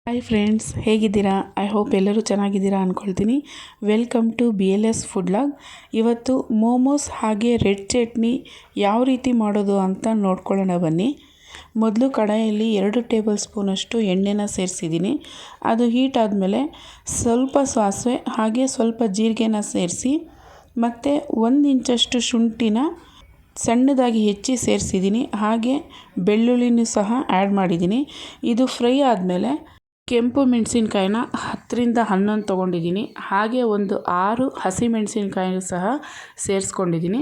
Hi friends, ಹೇಗಿದ್ದೀರಾ? I hope ಎಲ್ಲರೂ ಚೆನ್ನಾಗಿದ್ದೀರಾ ಅಂದ್ಕೊಳ್ತೀನಿ. Welcome to BLS food log. ಇವತ್ತು ಮೋಮೋಸ್ ಹಾಗೆ ರೆಡ್ ಚಟ್ನಿ ಯಾವ ರೀತಿ ಮಾಡೋದು ಅಂತ ನೋಡ್ಕೊಳ್ಳೋಣ ಬನ್ನಿ. ಮೊದಲು ಕಡಾಯಲ್ಲಿ 2 ಟೇಬಲ್ ಸ್ಪೂನಷ್ಟು ಎಣ್ಣೆನ ಸೇರಿಸಿದ್ದೀನಿ. ಅದು ಹೀಟ್ ಆದಮೇಲೆ ಸ್ವಲ್ಪ ಸಾಸಿವೆ ಹಾಗೆ ಸ್ವಲ್ಪ ಜೀರಿಗೆನ ಸೇರಿಸಿ ಮತ್ತು 1 ಇಂಚಷ್ಟು ಶುಂಠಿನ ಸಣ್ಣದಾಗಿ ಹೆಚ್ಚಿ ಸೇರಿಸಿದ್ದೀನಿ. ಹಾಗೆ ಬೆಳ್ಳುಳ್ಳಿನೂ ಸಹ ಆ್ಯಡ್ ಮಾಡಿದ್ದೀನಿ. ಇದು ಫ್ರೈ ಆದಮೇಲೆ ಕೆಂಪು ಮೆಣಸಿನ್ಕಾಯಿನ 10ರಿಂದ 11 ತೊಗೊಂಡಿದ್ದೀನಿ. ಹಾಗೆ ಒಂದು 6 ಹಸಿಮೆಣಸಿನ್ಕಾಯಿನೂ ಸಹ ಸೇರಿಸ್ಕೊಂಡಿದ್ದೀನಿ.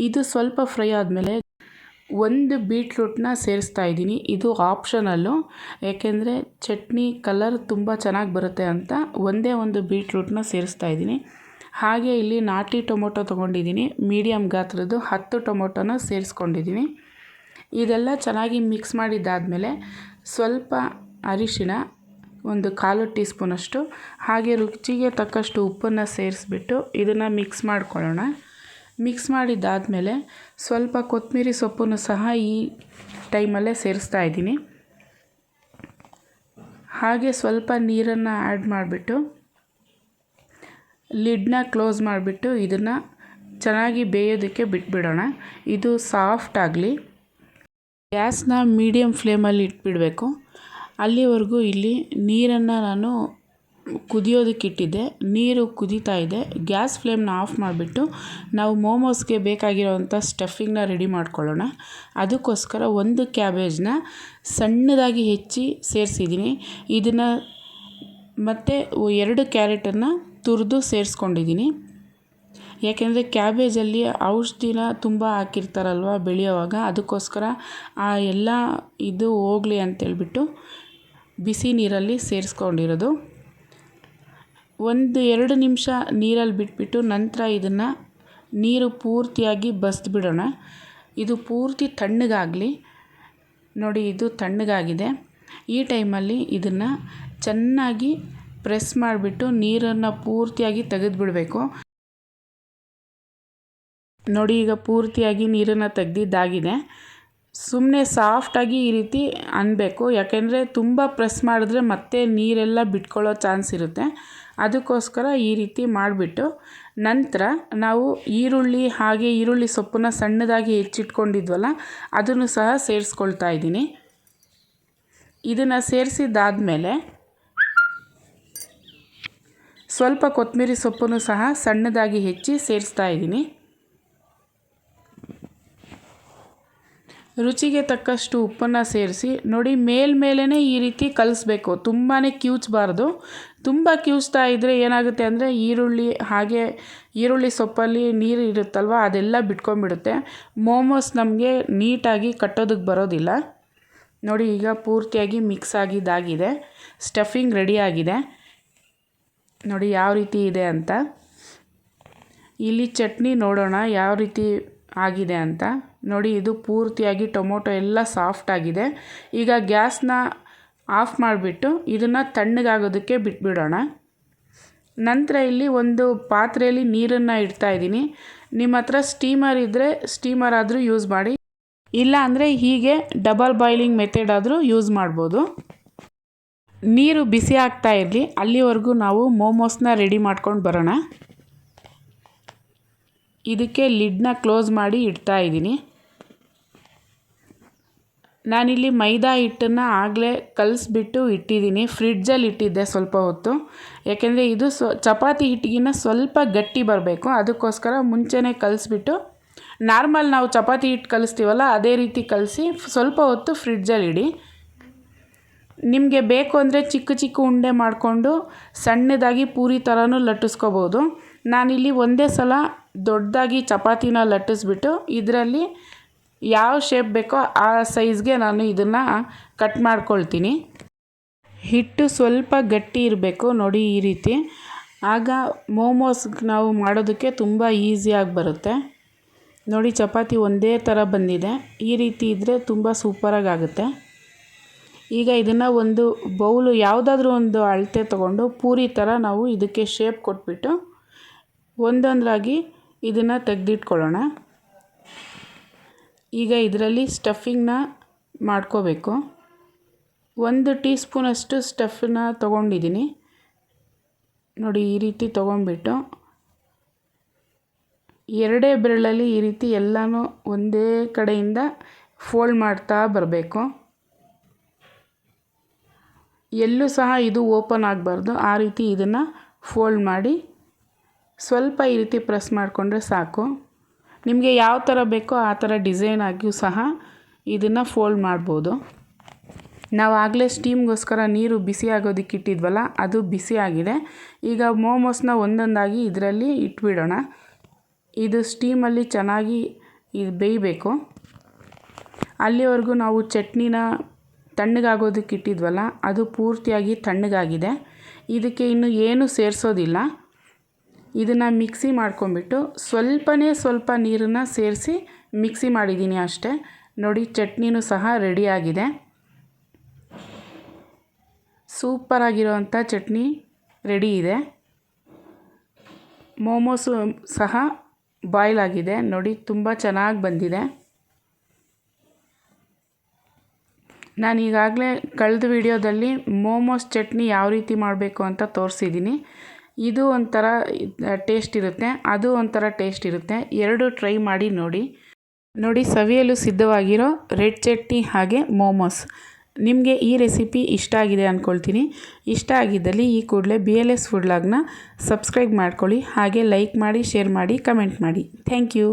ಇದು ಸ್ವಲ್ಪ ಫ್ರೈ ಆದಮೇಲೆ 1 ಬೀಟ್ರೂಟ್ನ ಸೇರಿಸ್ತಾ ಇದ್ದೀನಿ. ಇದು ಆಪ್ಷನಲ್ಲು, ಯಾಕೆಂದರೆ ಚಟ್ನಿ ಕಲರ್ ತುಂಬ ಚೆನ್ನಾಗಿ ಬರುತ್ತೆ ಅಂತ ಒಂದೇ ಒಂದು ಬೀಟ್ರೂಟ್ನ ಸೇರಿಸ್ತಾ ಇದ್ದೀನಿ. ಹಾಗೆ ಇಲ್ಲಿ ನಾಟಿ ಟೊಮೊಟೊ ತೊಗೊಂಡಿದ್ದೀನಿ, ಮೀಡಿಯಮ್ ಗಾತ್ರದ್ದು 10 ಟೊಮೊಟೊನ ಸೇರಿಸ್ಕೊಂಡಿದ್ದೀನಿ. ಇದೆಲ್ಲ ಚೆನ್ನಾಗಿ ಮಿಕ್ಸ್ ಮಾಡಿದ್ದಾದಮೇಲೆ ಸ್ವಲ್ಪ ಅರಿಶಿಣ, ಒಂದು 1/4 ಟೀ ಸ್ಪೂನಷ್ಟು, ಹಾಗೆ ರುಚಿಗೆ ತಕ್ಕಷ್ಟು ಉಪ್ಪನ್ನು ಸೇರಿಸ್ಬಿಟ್ಟು ಇದನ್ನು ಮಿಕ್ಸ್ ಮಾಡ್ಕೊಳ್ಳೋಣ. ಮಿಕ್ಸ್ ಮಾಡಿದ್ದಾದಮೇಲೆ ಸ್ವಲ್ಪ ಕೊತ್ತಂಬರಿ ಸೊಪ್ಪನ್ನು ಸಹ ಈ ಟೈಮಲ್ಲೇ ಸೇರಿಸ್ತಾ ಇದ್ದೀನಿ. ಹಾಗೆ ಸ್ವಲ್ಪ ನೀರನ್ನು ಆ್ಯಡ್ ಮಾಡಿಬಿಟ್ಟು ಲಿಡ್ನ ಕ್ಲೋಸ್ ಮಾಡಿಬಿಟ್ಟು ಇದನ್ನು ಚೆನ್ನಾಗಿ ಬೇಯೋದಕ್ಕೆ ಬಿಟ್ಬಿಡೋಣ. ಇದು ಸಾಫ್ಟ್ ಆಗಲಿ. ಗ್ಯಾಸ್ನ ಮೀಡಿಯಮ್ ಫ್ಲೇಮಲ್ಲಿ ಇಟ್ಬಿಡಬೇಕು. ಅಲ್ಲಿವರೆಗೂ ಇಲ್ಲಿ ನೀರನ್ನು ನಾನು ಕುದಿಯೋದಕ್ಕೆ ಇಟ್ಟಿದ್ದೆ. ನೀರು ಕುದೀತಾ ಇದೆ. ಗ್ಯಾಸ್ ಫ್ಲೇಮ್ನ ಆಫ್ ಮಾಡಿಬಿಟ್ಟು ನಾವು ಮೋಮೋಸ್ಗೆ ಬೇಕಾಗಿರೋವಂಥ ಸ್ಟಫಿಂಗ್ನ ರೆಡಿ ಮಾಡ್ಕೊಳ್ಳೋಣ. ಅದಕ್ಕೋಸ್ಕರ 1 ಕ್ಯಾಬೇಜ್ನ ಸಣ್ಣದಾಗಿ ಹೆಚ್ಚಿ ಸೇರಿಸಿದ್ದೀನಿ. ಇದನ್ನು ಮತ್ತು 2 ಕ್ಯಾರೆಟನ್ನು ತುರಿದು ಸೇರಿಸ್ಕೊಂಡಿದ್ದೀನಿ. ಯಾಕೆಂದರೆ ಕ್ಯಾಬೇಜಲ್ಲಿ ಔಷಧಿನ ತುಂಬ ಹಾಕಿರ್ತಾರಲ್ವ ಬೆಳೆಯೋವಾಗ, ಅದಕ್ಕೋಸ್ಕರ ಆ ಎಲ್ಲ ಇದು ಹೋಗಲಿ ಅಂತೇಳ್ಬಿಟ್ಟು ಬಿಸಿ ನೀರಲ್ಲಿ ಸೇರಿಸ್ಕೊಂಡಿರೋದು. 1-2 ನಿಮಿಷ ನೀರಲ್ಲಿ ಬಿಟ್ಬಿಟ್ಟು ನಂತರ ಇದನ್ನು ನೀರು ಪೂರ್ತಿಯಾಗಿ ಬಸಿದ್ಬಿಡೋಣ. ಇದು ಪೂರ್ತಿ ತಣ್ಣಗಾಗಲಿ. ನೋಡಿ, ಇದು ತಣ್ಣಗಾಗಿದೆ. ಈ ಟೈಮಲ್ಲಿ ಇದನ್ನು ಚೆನ್ನಾಗಿ ಪ್ರೆಸ್ ಮಾಡಿಬಿಟ್ಟು ನೀರನ್ನು ಪೂರ್ತಿಯಾಗಿ ತೆಗೆದುಬಿಡಬೇಕು. ನೋಡಿ, ಈಗ ಪೂರ್ತಿಯಾಗಿ ನೀರನ್ನು ತೆಗೆದಿದ್ದಾಗಿದೆ. ಸುಮ್ಮನೆ ಸಾಫ್ಟಾಗಿ ಈ ರೀತಿ ಅನ್ನಬೇಕು, ಯಾಕೆಂದರೆ ತುಂಬ ಪ್ರೆಸ್ ಮಾಡಿದ್ರೆ ಮತ್ತೆ ನೀರೆಲ್ಲ ಬಿಟ್ಕೊಳ್ಳೋ ಚಾನ್ಸ್ ಇರುತ್ತೆ. ಅದಕ್ಕೋಸ್ಕರ ಈ ರೀತಿ ಮಾಡಿಬಿಟ್ಟು ನಂತರ ನಾವು ಈರುಳ್ಳಿ ಸೊಪ್ಪನ್ನು ಸಣ್ಣದಾಗಿ ಹೆಚ್ಚಿಟ್ಕೊಂಡಿದ್ವಲ್ಲ, ಅದನ್ನು ಸಹ ಸೇರಿಸ್ಕೊಳ್ತಾ ಇದ್ದೀನಿ. ಇದನ್ನು ಸೇರಿಸಿದ್ದಾದಮೇಲೆ ಸ್ವಲ್ಪ ಕೊತ್ತಂಬರಿ ಸೊಪ್ಪನ್ನು ಸಹ ಸಣ್ಣದಾಗಿ ಹೆಚ್ಚಿ ಸೇರಿಸ್ತಾ ಇದ್ದೀನಿ. ರುಚಿಗೆ ತಕ್ಕಷ್ಟು ಉಪ್ಪನ್ನು ಸೇರಿಸಿ ನೋಡಿ, ಮೇಲ್ಮೇಲೇ ಈ ರೀತಿ ಕಲಿಸ್ಬೇಕು. ತುಂಬಾ ಕಿವುಚಬಾರ್ದು. ತುಂಬ ಕಿವುಚ್ತಾ ಇದ್ದರೆ ಏನಾಗುತ್ತೆ ಅಂದರೆ ಈರುಳ್ಳಿ ಸೊಪ್ಪಲ್ಲಿ ನೀರು ಇರುತ್ತಲ್ವ, ಅದೆಲ್ಲ ಬಿಟ್ಕೊಂಡ್ಬಿಡುತ್ತೆ. ಮೋಮೋಸ್ ನಮಗೆ ನೀಟಾಗಿ ಕಟ್ಟೋದಕ್ಕೆ ಬರೋದಿಲ್ಲ. ನೋಡಿ, ಈಗ ಪೂರ್ತಿಯಾಗಿ ಮಿಕ್ಸ್ ಆಗಿದ್ದಾಗಿದೆ. ಸ್ಟಫಿಂಗ್ ರೆಡಿಯಾಗಿದೆ. ನೋಡಿ ಯಾವ ರೀತಿ ಇದೆ ಅಂತ. ಇಲ್ಲಿ ಚಟ್ನಿ ನೋಡೋಣ ಯಾವ ರೀತಿ ಆಗಿದೆ ಅಂತ. ನೋಡಿ, ಇದು ಪೂರ್ತಿಯಾಗಿ ಟೊಮೊಟೊ ಎಲ್ಲ ಸಾಫ್ಟ್ ಆಗಿದೆ. ಈಗ ಗ್ಯಾಸ್ನ ಆಫ್ ಮಾಡಿಬಿಟ್ಟು ಇದನ್ನು ತಣ್ಣಗಾಗೋದಕ್ಕೆ ಬಿಟ್ಬಿಡೋಣ. ನಂತರ ಇಲ್ಲಿ ಒಂದು ಪಾತ್ರೆಯಲ್ಲಿ ನೀರನ್ನು ಇಡ್ತಾ ಇದ್ದೀನಿ. ನಿಮ್ಮ ಹತ್ರ ಸ್ಟೀಮರ್ ಇದ್ದರೆ ಸ್ಟೀಮರ್ ಆದರೂ ಯೂಸ್ ಮಾಡಿ, ಇಲ್ಲ ಅಂದರೆ ಹೀಗೆ ಡಬಲ್ ಬಾಯ್ಲಿಂಗ್ ಮೆಥಡ್ ಆದರೂ ಯೂಸ್ ಮಾಡ್ಬೋದು. ನೀರು ಬಿಸಿ ಆಗ್ತಾ ಇರಲಿ, ಅಲ್ಲಿವರೆಗೂ ನಾವು ಮೋಮೋಸ್ನ ರೆಡಿ ಮಾಡ್ಕೊಂಡು ಬರೋಣ. ಇದಕ್ಕೆ ಲಿಡ್ನ ಕ್ಲೋಸ್ ಮಾಡಿ ಇಡ್ತಾ ಇದ್ದೀನಿ. ನಾನಿಲ್ಲಿ ಮೈದಾ ಹಿಟ್ಟನ್ನು ಆಗಲೇ ಕಲಿಸ್ಬಿಟ್ಟು ಇಟ್ಟಿದ್ದೀನಿ. ಫ್ರಿಡ್ಜಲ್ಲಿ ಇಟ್ಟಿದ್ದೆ ಸ್ವಲ್ಪ ಹೊತ್ತು, ಯಾಕೆಂದರೆ ಇದು ಚಪಾತಿ ಹಿಟ್ಟಿಗಿನ್ನ ಸ್ವಲ್ಪ ಗಟ್ಟಿ ಬರಬೇಕು. ಅದಕ್ಕೋಸ್ಕರ ಮುಂಚೆನೇ ಕಲಿಸ್ಬಿಟ್ಟು ನಾರ್ಮಲ್ ನಾವು ಚಪಾತಿ ಹಿಟ್ಟು ಕಲಿಸ್ತೀವಲ್ಲ ಅದೇ ರೀತಿ ಕಲಸಿ ಸ್ವಲ್ಪ ಹೊತ್ತು ಫ್ರಿಡ್ಜಲ್ಲಿ ಇಡಿ. ನಿಮಗೆ ಬೇಕು ಅಂದರೆ ಚಿಕ್ಕ ಚಿಕ್ಕ ಉಂಡೆ ಮಾಡಿಕೊಂಡು ಸಣ್ಣದಾಗಿ ಪೂರಿ ಥರನೂ ಲಟ್ಟಿಸ್ಕೋಬೋದು. ನಾನಿಲ್ಲಿ ಒಂದೇ ಸಲ ದೊಡ್ಡದಾಗಿ ಚಪಾತಿನ ಲಟ್ಟಿಸ್ಬಿಟ್ಟು ಇದರಲ್ಲಿ ಯಾವ ಶೇಪ್ ಬೇಕೋ ಆ ಸೈಜ್ಗೆ ನಾನು ಇದನ್ನು ಕಟ್ ಮಾಡ್ಕೊಳ್ತೀನಿ. ಹಿಟ್ಟು ಸ್ವಲ್ಪ ಗಟ್ಟಿ ಇರಬೇಕು ನೋಡಿ ಈ ರೀತಿ. ಆಗ ಮೋಮೋಸ್ಗೆ ನಾವು ಮಾಡೋದಕ್ಕೆ ತುಂಬ ಈಸಿಯಾಗಿ ಬರುತ್ತೆ. ನೋಡಿ, ಚಪಾತಿ ಒಂದೇ ಥರ ಬಂದಿದೆ. ಈ ರೀತಿ ಇದ್ದರೆ ತುಂಬ ಸೂಪರಾಗಿ ಆಗುತ್ತೆ. ಈಗ ಇದನ್ನು ಒಂದು ಬೌಲು ಯಾವುದಾದ್ರೂ ಒಂದು ಅಳತೆ ತೊಗೊಂಡು ಪೂರಿ ಥರ ನಾವು ಇದಕ್ಕೆ ಶೇಪ್ ಕೊಟ್ಬಿಟ್ಟು ಒಂದೊಂದಾಗಿ ಇದನ್ನು ತೆಗೆದಿಟ್ಕೊಳ್ಳೋಣ. ಈಗ ಇದರಲ್ಲಿ ಸ್ಟಫಿಂಗ್ನ ಮಾಡ್ಕೋಬೇಕು. 1 ಟೀ ಸ್ಪೂನಷ್ಟು ಸ್ಟಫನ್ನ ತೊಗೊಂಡಿದ್ದೀನಿ ನೋಡಿ. ಈ ರೀತಿ ತೊಗೊಂಡ್ಬಿಟ್ಟು ಎರಡೇ ಬೆರಳಲ್ಲಿ ಈ ರೀತಿ ಎಲ್ಲನೂ ಒಂದೇ ಕಡೆಯಿಂದ ಫೋಲ್ಡ್ ಮಾಡ್ತಾ ಬರಬೇಕು. ಎಲ್ಲೂ ಸಹ ಇದು ಓಪನ್ ಆಗಬಾರ್ದು. ಆ ರೀತಿ ಇದನ್ನು ಫೋಲ್ಡ್ ಮಾಡಿ ಸ್ವಲ್ಪ ಈ ರೀತಿ ಪ್ರೆಸ್ ಮಾಡಿಕೊಂಡ್ರೆ ಸಾಕು. ನಿಮಗೆ ಯಾವ ಥರ ಬೇಕೋ ಆ ಥರ ಡಿಸೈನ್ ಆಗಿಯೂ ಸಹ ಇದನ್ನು ಫೋಲ್ಡ್ ಮಾಡ್ಬೋದು. ನಾವು ಆಗಲೇ ಸ್ಟೀಮ್ಗೋಸ್ಕರ ನೀರು ಬಿಸಿ ಆಗೋದಕ್ಕೆ ಇಟ್ಟಿದ್ವಲ್ಲ, ಅದು ಬಿಸಿ ಆಗಿದೆ. ಈಗ ಮೋಮೋಸ್ನ ಒಂದೊಂದಾಗಿ ಇದರಲ್ಲಿ ಇಟ್ಬಿಡೋಣ. ಇದು ಸ್ಟೀಮಲ್ಲಿ ಚೆನ್ನಾಗಿ ಇದು ಬೇಯಬೇಕು. ಅಲ್ಲಿವರೆಗೂ ನಾವು ಚಟ್ನಿನ ತಣ್ಣಗಾಗೋದಕ್ಕೆ ಇಟ್ಟಿದ್ವಲ್ಲ, ಅದು ಪೂರ್ತಿಯಾಗಿ ತಣ್ಣಗಾಗಿದೆ. ಇದಕ್ಕೆ ಇನ್ನು ಏನೂ ಸೇರಿಸೋದಿಲ್ಲ. ಇದನ್ನು ಮಿಕ್ಸಿ ಮಾಡ್ಕೊಂಬಿಟ್ಟು ಸ್ವಲ್ಪ ನೀರನ್ನು ಸೇರಿಸಿ ಮಿಕ್ಸಿ ಮಾಡಿದ್ದೀನಿ ಅಷ್ಟೇ. ನೋಡಿ, ಚಟ್ನಿನೂ ಸಹ ರೆಡಿಯಾಗಿದೆ. ಸೂಪರಾಗಿರೋವಂಥ ಚಟ್ನಿ ರೆಡಿ ಇದೆ. ಮೋಮೋಸು ಸಹ ಬಾಯ್ಲ್ ಆಗಿದೆ ನೋಡಿ, ತುಂಬ ಚೆನ್ನಾಗಿ ಬಂದಿದೆ. ನಾನು ಈಗಾಗಲೇ ಕಳೆದ ವಿಡಿಯೋದಲ್ಲಿ ಮೋಮೋಸ್ ಚಟ್ನಿ ಯಾವ ರೀತಿ ಮಾಡಬೇಕು ಅಂತ ತೋರಿಸಿದ್ದೀನಿ. ಇದು ಒಂಥರ ಟೇಸ್ಟ್ ಇರುತ್ತೆ, ಅದು ಒಂಥರ ಟೇಸ್ಟ್ ಇರುತ್ತೆ. ಎರಡು ಟ್ರೈ ಮಾಡಿ ನೋಡಿ. ಸವಿಯಲು ಸಿದ್ಧವಾಗಿರೋ ರೆಡ್ ಚಟ್ನಿ ಹಾಗೆ ಮೋಮೋಸ್. ನಿಮಗೆ ಈ ರೆಸಿಪಿ ಇಷ್ಟ ಆಗಿದೆ ಅಂದ್ಕೊಳ್ತೀನಿ. ಇಷ್ಟ ಆಗಿದ್ದಲ್ಲಿ ಈ ಕೂಡಲೇ BLS ಫುಡ್ ವ್ಲಾಗ್ನ ಸಬ್ಸ್ಕ್ರೈಬ್ ಮಾಡ್ಕೊಳ್ಳಿ. ಹಾಗೆ ಲೈಕ್ ಮಾಡಿ, ಶೇರ್ ಮಾಡಿ, ಕಮೆಂಟ್ ಮಾಡಿ. Thank you.